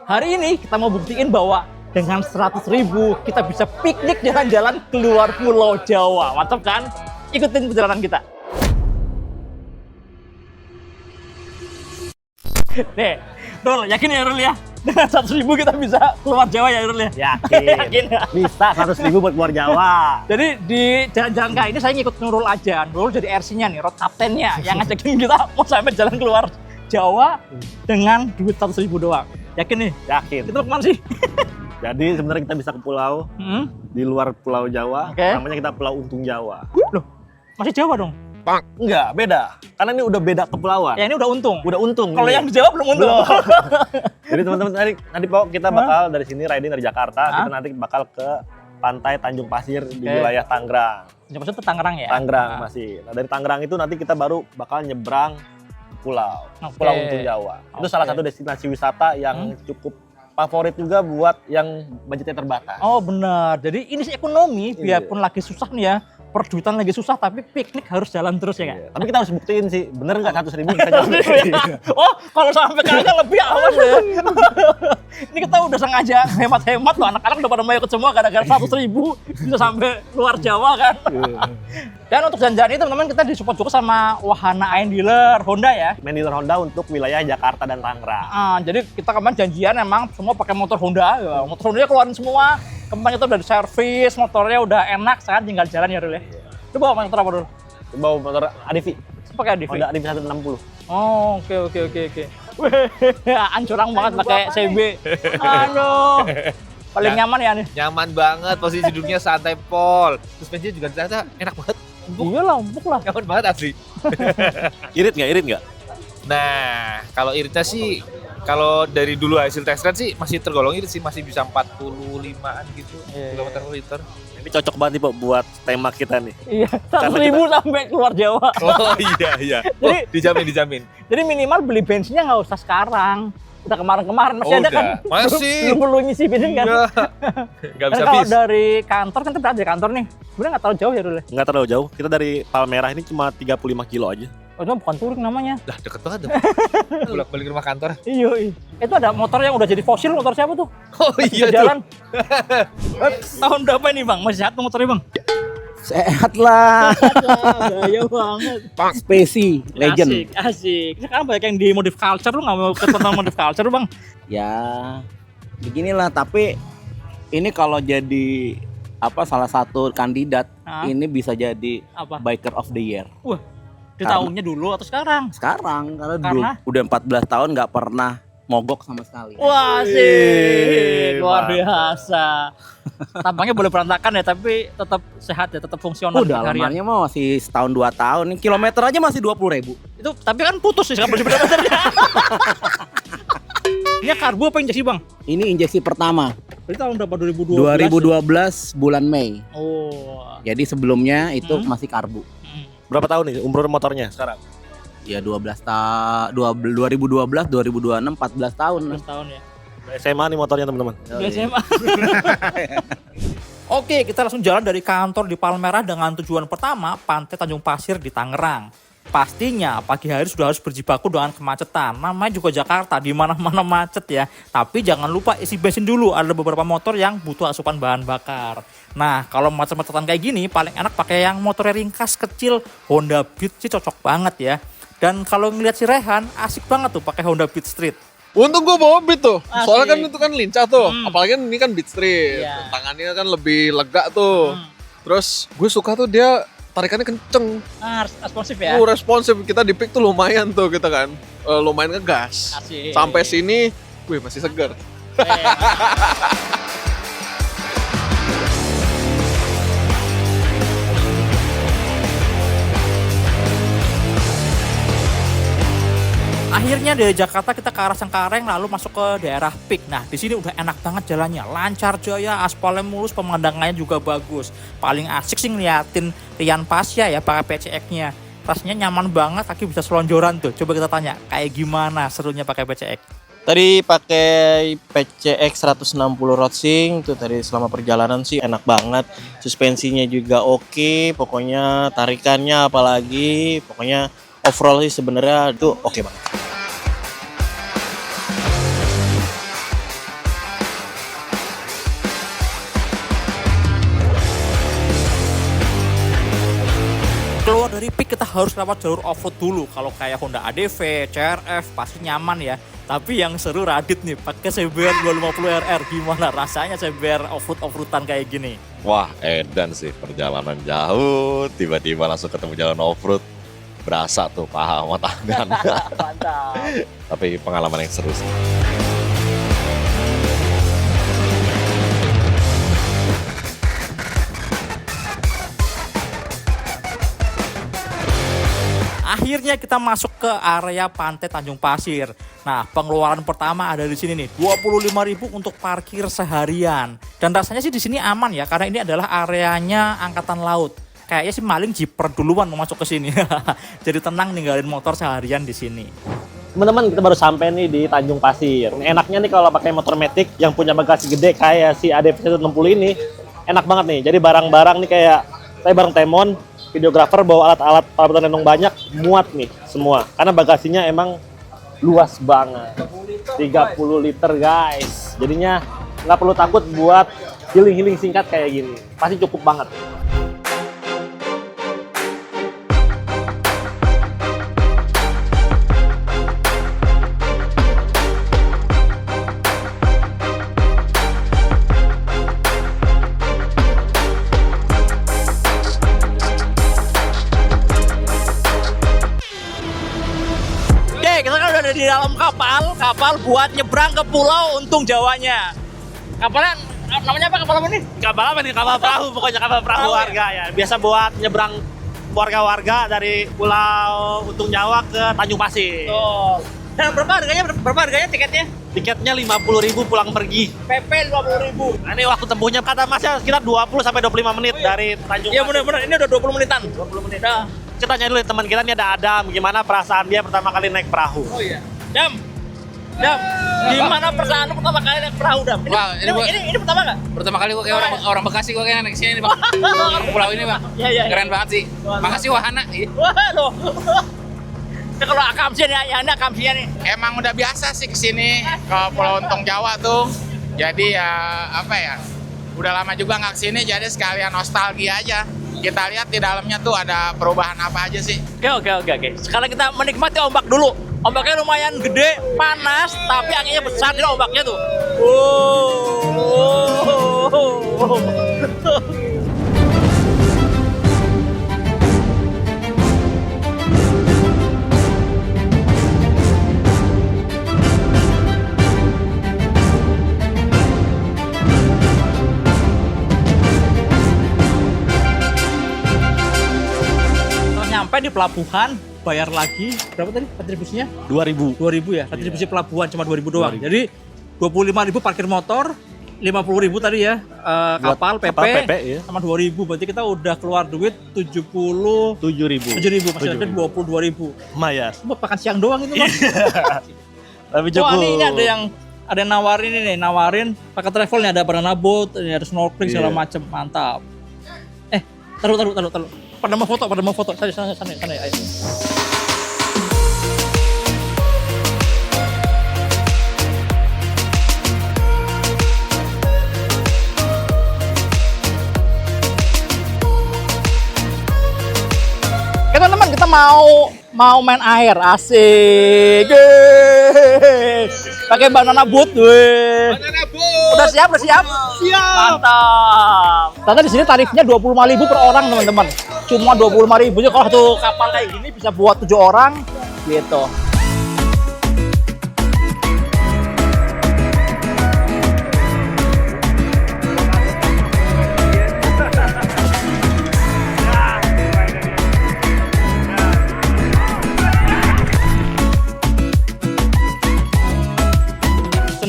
Hari ini kita mau buktiin bahwa dengan 100.000 kita bisa piknik jalan-jalan keluar Pulau Jawa. Mantap kan? Ikutin perjalanan kita. Nih, Rul, yakin ya Rul ya? Dengan 100.000 kita bisa keluar Jawa ya Rul ya? Yakin. Yakin ya? Bisa 100.000 buat keluar Jawa. Jadi di jalan-jalan kali ini saya ngikut Nurul aja. Nurul jadi RC-nya nih, road captain-nya yang ngajakin kita mau sampai jalan keluar Jawa dengan duit 100.000 doang. Yakin nih? Yakin. Itu kemana sih? Jadi sebenarnya kita bisa ke pulau di luar Pulau Jawa. Oke. Namanya kita Pulau Untung Jawa. Loh, masih Jawa dong? Enggak, beda. Karena ini udah beda kepulauan. Ya ini udah untung. Udah untung. Kalau ini. yang di Jawa belum untung. Belum. Jadi teman-teman nanti Pok, kita bakal dari sini riding dari Jakarta, kita nanti bakal ke pantai Tanjung Pasir di wilayah Tangerang. Tanjung Pasir itu Tangerang ya? Tangerang masih. Nah, dari Tangerang itu nanti kita baru bakal nyebrang pulau. Pulau Untung Jawa. Itu salah satu destinasi wisata yang cukup favorit juga buat yang budgetnya terbatas. Oh benar. Jadi ini sih ekonomi, biarpun lagi susah nih ya, perduitan lagi susah, tapi piknik harus jalan terus ya kan? Iya. Tapi kita harus buktiin sih, bener nggak 100.000 kita jalan? Oh, kalau sampai kayaknya lebih awas ya. Ini kita udah sengaja hemat-hemat loh, anak-anak udah pada mau ikut semua gara-gara 100.000 bisa sampai luar Jawa kan. Dan untuk jalan-jalan itu teman-teman kita disupport juga sama Wahana Ain Dealer Honda ya. Main dealer Honda untuk wilayah Jakarta dan Tangerang. Jadi kita kemarin janjian emang semua pakai motor Honda, ya. Motor Honda keluarin semua. Kemarin itu udah di servis, motornya udah enak, sekarang tinggal jalan ya Rul ya. Lu bawa motor apa dulu? Bawa motor ADV. Pakai ADV? Honda ADV 160. Oh, oke. Ancurang banget pakai CB. Aduh. Paling nyaman ya nih. Nyaman banget, posisi duduknya santai pol. Suspensinya juga ternyata enak banget. Iya lah, empuk lah. Nyaman banget asli. Irit nggak? Nah, kalau iritnya sih, kalau dari dulu hasil test ride sih masih tergolong irit sih, masih bisa 45-an gitu kilometer per liter. Ini cocok banget nih Pak buat tema kita nih. Iya, 100.000 sampai keluar Jawa. Oh iya. Dijamin. Jadi minimal beli bensinnya nggak usah sekarang. Udah kemarin masih ada udah. kan? Masih. Belum perlu ngisi bensin kan? Nggak bisa Kalau habis. dari kantor kan kita berada di kantor nih. Sebenarnya nggak terlalu jauh ya Rul. Nggak terlalu jauh. Kita dari Palmerah ini cuma 35 kilo aja. Oh, itu bukan touring namanya. Lah deket banget dong. Bolak-balik rumah kantor. Iya. Itu ada motor yang udah jadi fosil, motor siapa tuh? Oh iya tuh. Jalan. Tahun berapa ini Bang? Masih sehat motornya Bang? Sehat lah. Gaya banget. Spacey, legend. Asik. Sekarang banyak yang di modif culture, lu nggak mau ketemu modif culture Bang? Ya, beginilah. Tapi ini kalau jadi salah satu kandidat, ini bisa jadi Apa? Biker of the Year. Wah, di tahunnya dulu atau sekarang? Sekarang, karena Karena? udah 14 tahun nggak pernah mogok sama sekali. Wah sih, luar biasa. Tampangnya boleh berantakan ya, tapi tetap sehat ya, tetap fungsional. Udah lamanya mah masih setahun 2 tahun. Ini kilometer aja masih 20.000. Itu tapi kan putus sih sekarang bener-bener. Ini karbu apa injeksi Bang? Ini injeksi pertama. Berarti tahun berapa? 2012? 2012 bulan Mei. Oh. Jadi sebelumnya itu masih karbu. Berapa tahun nih umur motornya sekarang? Ya 2012, 2026, 14 tahun. 14 tahun ya. SMA nih motornya teman-teman. Di SMA. Oke, kita langsung jalan dari kantor di Palmerah dengan tujuan pertama, Pantai Tanjung Pasir di Tangerang. Pastinya pagi hari sudah harus berjibaku dengan kemacetan. Namanya juga Jakarta, di mana-mana macet ya. Tapi jangan lupa isi bensin dulu. Ada beberapa motor yang butuh asupan bahan bakar. Nah, kalau macet-macetan kayak gini, paling enak pakai yang motornya ringkas, kecil. Honda Beat sih cocok banget ya. Dan kalau ngeliat si Rehan, asik banget tuh pakai Honda Beat Street. Untung gue bawa Beat tuh, Asik. soalnya kan itu kan lincah tuh, apalagi kan ini kan Beat Street, Iya. tangannya kan lebih lega tuh. Terus gue suka tuh dia tarikannya kenceng, Responsif ya. responsif. Kita di pick tuh lumayan tuh kita kan, lumayan ngegas. Asik. Sampai sini, wih masih segar. Akhirnya dari Jakarta kita ke arah Cengkareng lalu masuk ke daerah Pik. Nah, di sini udah enak banget jalannya, lancar jaya, aspalnya mulus, pemandangannya juga bagus. Paling asik sih ngeliatin Rian Pasya ya pakai PCX-nya. Rasanya nyaman banget, kaki bisa selonjoran tuh. Coba kita tanya, kayak gimana serunya pakai PCX? Tadi pakai PCX 160 Rodsing tuh tadi selama perjalanan sih enak banget. Suspensinya juga oke, pokoknya tarikannya apalagi, pokoknya overall sih sebenarnya itu oke banget. kita harus lewat jalur off-road dulu. Kalau kayak Honda ADV, CRF pasti nyaman ya. Tapi yang seru Radit nih, pakai CBR 250RR. Gimana rasanya CBR off-roadan kayak gini? Wah, edan sih, perjalanan jauh, tiba-tiba langsung ketemu jalan off-road. Berasa tuh paha sama tangan. Mantap. Tapi pengalaman yang seru sih. Akhirnya kita masuk ke area Pantai Tanjung Pasir. Nah, pengeluaran pertama ada di sini nih, 25.000 untuk parkir seharian. Dan rasanya sih di sini aman ya, karena ini adalah areanya angkatan laut. Kayaknya sih maling jiper duluan mau masuk ke sini. Jadi tenang ninggalin motor seharian di sini. Teman-teman, kita baru sampai nih di Tanjung Pasir. Enaknya nih kalau pakai motor Matic yang punya bagasi gede kayak si ADV 160 ini, enak banget nih. Jadi barang-barang nih kayak saya bareng Temon, videografer bawa alat-alat perawatan renung banyak, muat nih semua. Karena bagasinya emang luas banget. 30 liter guys. Jadinya nggak perlu takut buat healing-healing singkat kayak gini. Pasti cukup banget. Di dalam kapal buat nyebrang ke Pulau Untung Jawanya. Kapalnya namanya apa kapal apa nih? Kapal apa nih? Kapal perahu, pokoknya kapal perahu warga ya. Biasa buat nyebrang warga-warga dari Pulau Untung Jawa ke Tanjung Pasir. Oh. Dan berapa harganya tiketnya? Tiketnya 50.000 pulang pergi. PP 50.000. Nah, ini waktu tempuhnya kata Masnya sekitar 20 sampai 25 menit dari Tanjung Iya Pasir. benar-benar, ini udah 20 menitan. 20 menit. Nah. Kita tanya dulu teman kita nih ada Adam, gimana perasaan dia pertama kali naik perahu? Oh iya. Dam, gimana perasaan lu pertama kali naik perahu, Dam? Ini pertama nggak? Pertama kali gua kayak orang Bekasi, gua kayak naik sini nih, Bang. Pulau ini, Bang. Iya. Keren banget sih. Makasih Wahana. Waduh. Nah, kalau akamsi nih, ya ini akamsinya nih. Emang udah biasa sih kesini ke Pulau Untung Jawa tuh. Jadi ya apa ya, udah lama juga nggak kesini, jadi sekalian nostalgia aja. Kita lihat di dalamnya tuh ada perubahan apa aja sih. Oke. Sekarang kita menikmati ombak dulu. Ombaknya lumayan gede, panas, tapi anginnya besar nih ombaknya tuh. Sampai di pelabuhan, bayar lagi berapa tadi retribusinya? 2000. 2000 ya. Retribusi pelabuhan cuma 2000 doang. Jadi 25.000 parkir motor, 50.000 tadi ya kapal PP, ya. sama 2.000. Berarti kita udah keluar duit 77.000. 7.000 masih ada 22.000. Lumayan. Buat makan siang doang itu, Bang. Tapi cukup. Wah, ini ada yang nawarin ini nih, nawarin pakai travel nih, ada banana boat, ini ada snorkeling segala macem, mantap. Taruh. Pada mau foto. Sana, ayo. Oke teman-teman, kita mau main air, asik. Pakai banana boat, weh. Udah siap? Siap. Mantap. Ternyata di sini tarifnya 25.000 per orang, teman-teman. Cuma 25.000 aja kalau satu kapal kayak gini bisa buat 7 orang gitu.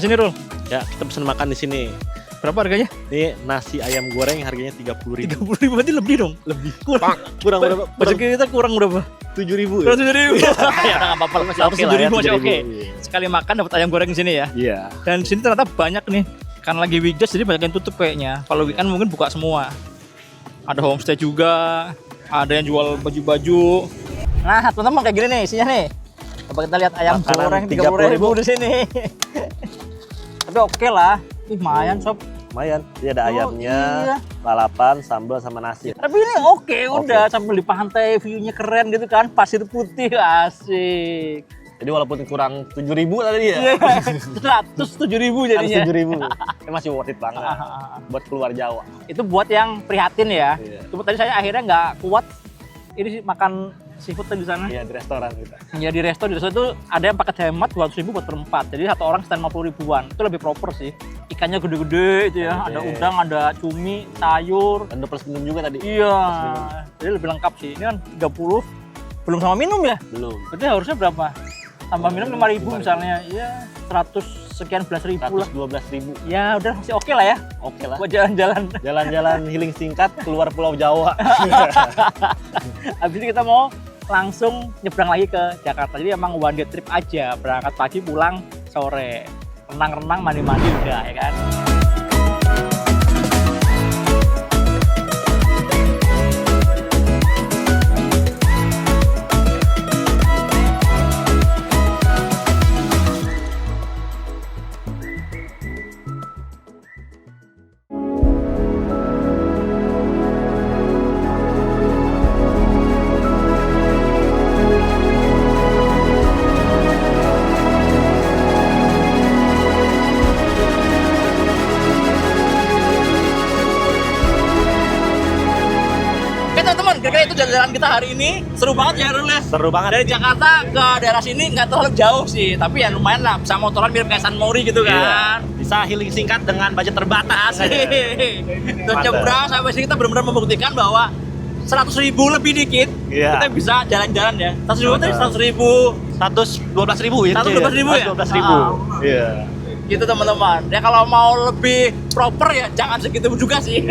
Sini Rul. Ya, kita pesan makan di sini. Berapa harganya? Ini nasi ayam goreng harganya 30.000. 30.000 berarti lebih dong? Lebih. Kurang berapa? Budget kita kurang berapa? 7.000. Kurang 7.000. Ya nggak apa-apa, masih oke lah ya. 7.000 masih oke. 7.000. Sekali makan dapat ayam goreng di sini ya. Iya. Dan di sini ternyata banyak nih. Kan lagi weekdays jadi banyak yang tutup kayaknya. Kalau weekend mungkin buka semua. Ada homestay juga, ada yang jual baju-baju. Nah, teman-teman kayak gini nih isinya nih. Coba kita lihat ayam Makanan goreng 30.000 di sini. Tapi oke lah. Lumayan sob. lumayan. Jadi ada ayamnya, iya. lalapan, sambal sama nasi. Tapi ini oke, udah sambil di pantai, view-nya keren gitu kan, pasir putih, asik. Jadi walaupun kurang 7.000 tadi ya. 107.000 jadinya. 7.000. Ini masih worth it banget buat keluar Jawa. Itu buat yang prihatin ya. Iya. Cuma tadi saya akhirnya nggak kuat. Ini sih makan seafood di sana. Iya, di restoran kita. Ya di resto itu ada yang paket hemat 200.000 buat berempat. Jadi satu orang stand 50 ribuan. Itu lebih proper sih. Ikannya gede-gede itu ya. Ada udang, ada cumi, sayur. Dan plus minum juga tadi. Iya. Jadi lebih lengkap sih. Ini kan 30 belum sama minum ya. Belum. Berarti harusnya berapa? Tambah minum 5.000 misalnya. Iya, 100 sekian belas ribu lah. 112.000. Ya udah masih oke lah ya. Oke lah. Buat jalan-jalan. Jalan-jalan healing singkat keluar Pulau Jawa. Habis itu kita mau langsung nyebrang lagi ke Jakarta. Jadi emang one day trip aja, berangkat pagi pulang sore. Renang-renang, mandi-mandi udah ya kan. Oke teman-teman, kira-kira itu jalan-jalan kita hari ini. Seru banget ya Rul ya. Seru banget. Dari Jakarta ke daerah sini nggak terlalu jauh sih, tapi ya lumayan lah, bisa motoran mirip kayak San Mori gitu kan. Bisa healing singkat dengan budget terbatas. Terus nyebrang sampai sini kita benar-benar membuktikan bahwa 100.000 lebih dikit, Iya. kita bisa jalan-jalan ya. 100.000 tadi 100.000. 112.000 ya. 112.000 ya? 112.000. Iya. Gitu teman-teman. Ya kalau mau lebih proper ya jangan segitu juga sih.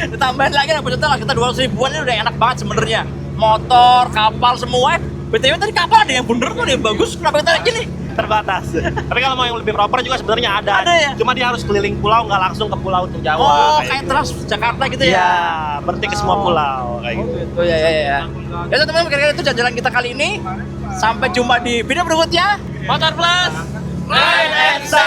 Ditambahin lagi lah budgetnya lah, kita 200.000-an ini udah enak banget sebenarnya. Motor, kapal semua. BTW tadi kapal ada yang bener tuh, ada yang bagus. Kenapa kita gini? Terbatas. Tapi kalau mau yang lebih proper juga sebenarnya ada. Ada ya? Cuma dia harus keliling pulau, nggak langsung ke pulau untuk Jawa. Oh, kayak Trans Jakarta gitu ya. Iya, berarti ke semua pulau kayak gitu. Oh ya ya ya. Ya teman-teman, kira-kira itu jalan-jalan kita kali ini. Sampai jumpa di video berikutnya. Motor Plus Ride and Side.